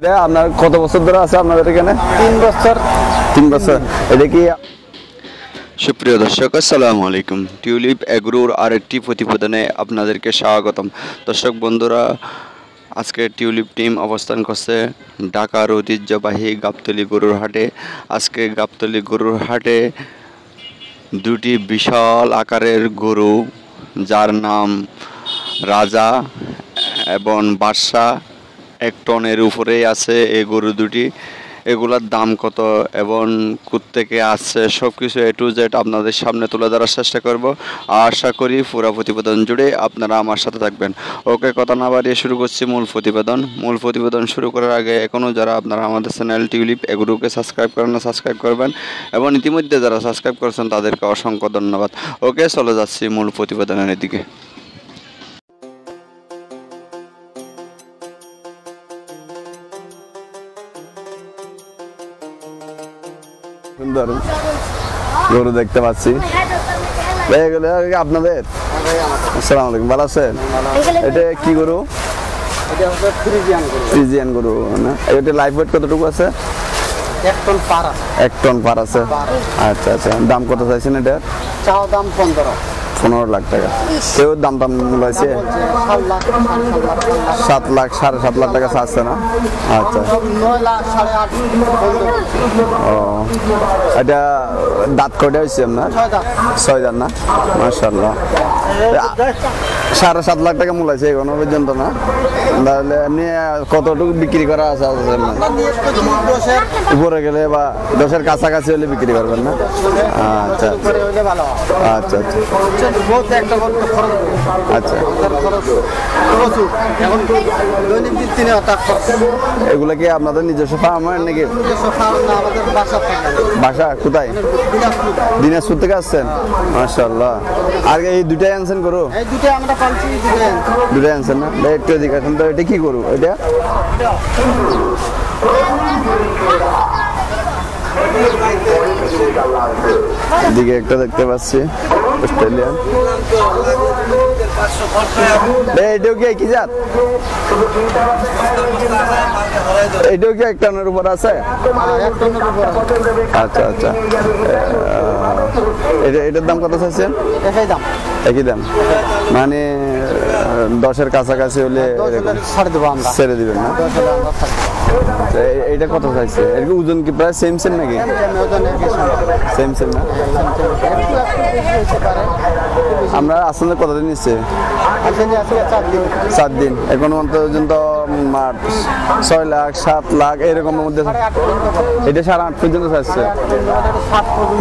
এটা আপনার কত বছর ধরে আছে আপনাদের এখানে? 3 বছর। 3 বছর। এটা কি? সুপ্রিয় দর্শক, আসসালামু আলাইকুম। টিউলিপ এগ্রোর আরেকটি প্রতিবেদনে আপনাদেরকে স্বাগতম। দর্শক বন্ধুরা, আজকে টিউলিপ টিম অবস্থান করছে ঢাকার ঐতিহ্যবাহী গাবতলী গরুর হাটে। আজকে গাবতলী গরুর হাটে দুটি বিশাল আকারের গরু, যার নাম রাজা এবং বাদশাহ, 1 টনের উপরেই আছে এই গরু দুটি। এগুলার দাম কত এবং কোত্থেকে আসছে সব কিছু A to Z আপনাদের সামনে তুলে ধরার চেষ্টা করব। আশা করি পুরো প্রতিবেদন জুড়ে আপনারা আমার সাথে থাকবেন। ওকে, কথা না বাড়িয়ে শুরু করছি মূল প্রতিবেদন শুরু করার আগে এখনও যারা আপনারা আমাদের চ্যানেল টিউলিপ এগ্রোকে সাবস্ক্রাইব করেন না, সাবস্ক্রাইব করবেন এবং ইতিমধ্যে যারা সাবস্ক্রাইব করেছেন তাদেরকে অসংখ্য ধন্যবাদ। ওকে, চলে যাচ্ছি মূল প্রতিবেদনের দিকে। সুন্দর গরু দেখতে পাচ্ছি। এগুলো আপনাদের? আসসালামু আলাইকুম, ভালো আছেন? এটা কি গরু? এটা হচ্ছে ফ্রিজিয়ান গরু না? এটা লাইফ ওয়েট কতটুকু আছে? 1 টন পার আছে। 1 টন পার আছে। আচ্ছা আচ্ছা, দাম কত চাইছেন এটা? চাও দাম 15 লাখ টাকা। কেউ দাম মূলাইছে 7 লাখ 7 লাখ 7.5 লাখ টাকা চাচ্ছে না? আচ্ছা। 9 লাখ 8.5 ও, এটা দাঁত কয়টা হয়েছে আপনার? 6 দাঁত না? মাশাআল্লাহ। 7.5 লাখ টাকা মূলাইছে এখনো পর্যন্ত না? তাহলে এমনি কতটুকু বিক্রি করা আছে? উপরে গেলে বা 10-এর কাছাকাছি হলে বিক্রি করবেন না? আচ্ছা আচ্ছা আচ্ছা আচ্ছা। এগুলা কি আপনাদের নিজস্ব ফার্ম নাকি? বাসা কোথায়? দিনাজপুর থেকে আসছেন? মাশাআল্লাহ। আর এই দুটাই আনছেন গরু? দুটাই আনছেন না? একটু এদিকে আসেন তো। এটা কি গরু? এটা দিকে একটা দেখতে পাচ্ছি অস্ট্রেলিয়ান। এটাও কি একই জাত? এটাও কি 1 টনের উপর আছে? আচ্ছা আচ্ছা। এটার দাম কত চাইছেন? একই দাম মানে 10-এর কাছাকাছি হলে ছেড়ে দিবেন না? এটা কত চাইছে? এর ওজন কি প্রায় সেম নাকি? সেম না? আমরা আসলে কতদিন নিচ্ছে? 7 দিন। এখন পর্যন্ত 6 লাখ 7 লাখ এরকমের মধ্যে। এটা 8.5 পর্যন্ত চাচ্ছে,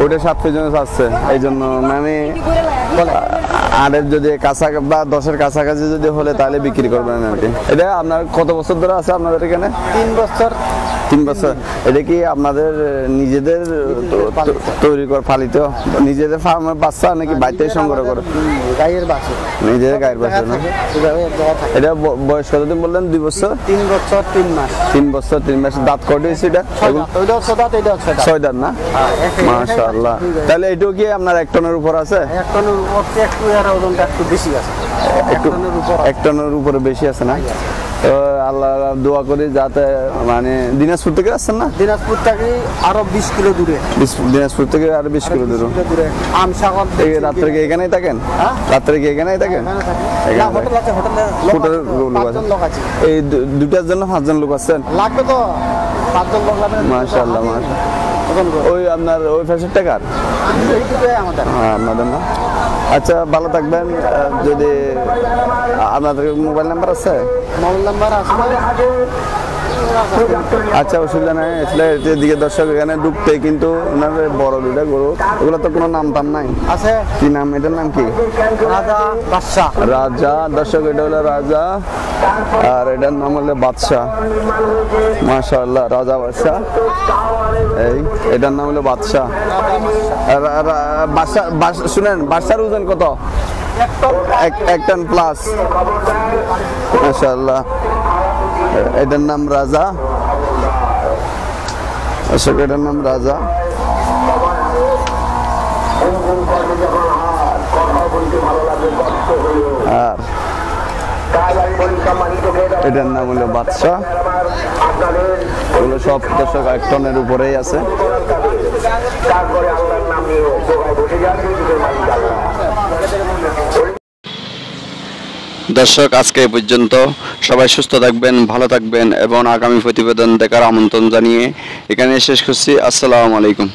ওইটা 7 পর্যন্ত চাচ্ছে। এই জন্য মানে আরের যদি কাছা বা 10-এর কাছাকাছি যদি হলে তাহলে বিক্রি করবেন আর কি। এটা আপনার কত বছর ধরে আছে আপনাদের এখানে? 3 বছর। 3 বছর। এটা কি আপনাদের নিজেদের তৈরি করে পালিত নিজেদের ফার্মের বাচ্চা নাকি বাইরে সংগ্রহ করে? গায়ের বাছুর। নিজেদের গায়ের বাছুর না? এটা বয়স কতদিন বললেন? 2 বছর? 3 বছর 3 মাস। 3 বছর 3 মাস। দাঁত কয়টা হয়েছে এটা? 6 দাঁত না? মাশাআল্লাহ। তাহলে এটাও কি আপনার 1 টনের উপর আছে? 1 টনের উপর। একটু এর ওজনটা একটু বেশি আছে। 1 টনের উপরে বেশি আছে না? তো আল্লাহ দোয়া করি যাতে মানে দিনাজপুর থেকে আসছেন না? দিনাজপুর থেকে আরো 20 কিলো দূরে। দিনাজপুর থেকে আরো 20 কিলো দূরে। আমসাগর। এই রাত্রে কি এখানেই থাকেন? রাত্রে কি এখানেই থাকেন? হোটেল আছে, হোটেলে লোক আছে। এই দুটার জন্য 5 জন লোক আছেন? লাগবে তো 5 জন লোক লাগবে। মাশাআল্লাহ মাশাআল্লাহ। ওই আপনার ওই ফ্যাশন টাকার আমাদের? হ্যাঁ, আপনাদের না? আচ্ছা, ভালো থাকবেন। যদি আপনাদের মোবাইল নাম্বার আছে? মোবাইল নাম্বার আছে। আচ্ছা, অসুবিধা নাই। আসলে এদিকে দর্শক এখানে ঢুকতে কিন্তু ওনার বড় দুটা গরু, ওগুলো তো কোনো নাম টাম নাই আছে? কি নাম? এটার নাম কি? রাজা বাদশাহ। রাজা। দর্শক, এটা হলো রাজা আর এটার নাম হলো বাদশাহ। মাশাআল্লাহ, রাজা বাদশাহ। এই এটার নাম হলো বাদশাহ। শুনেন, বাদশার ওজন কত? 1 টন প্লাস। মাশাআল্লাহ। এটার নাম রাজা। এটার নাম রাজা। আর এটার নাম হলো বাদশা। এগুলো সব দর্শক 1 টনের উপরেই আছে। দর্শক আজকে এই পর্যন্ত। সবাই সুস্থ থাকবেন, ভালো থাকবেন এবং আগামী প্রতিবেদন দেখার আমন্ত্রণ জানিয়ে এখানে শেষ করছি। আসসালামু আলাইকুম।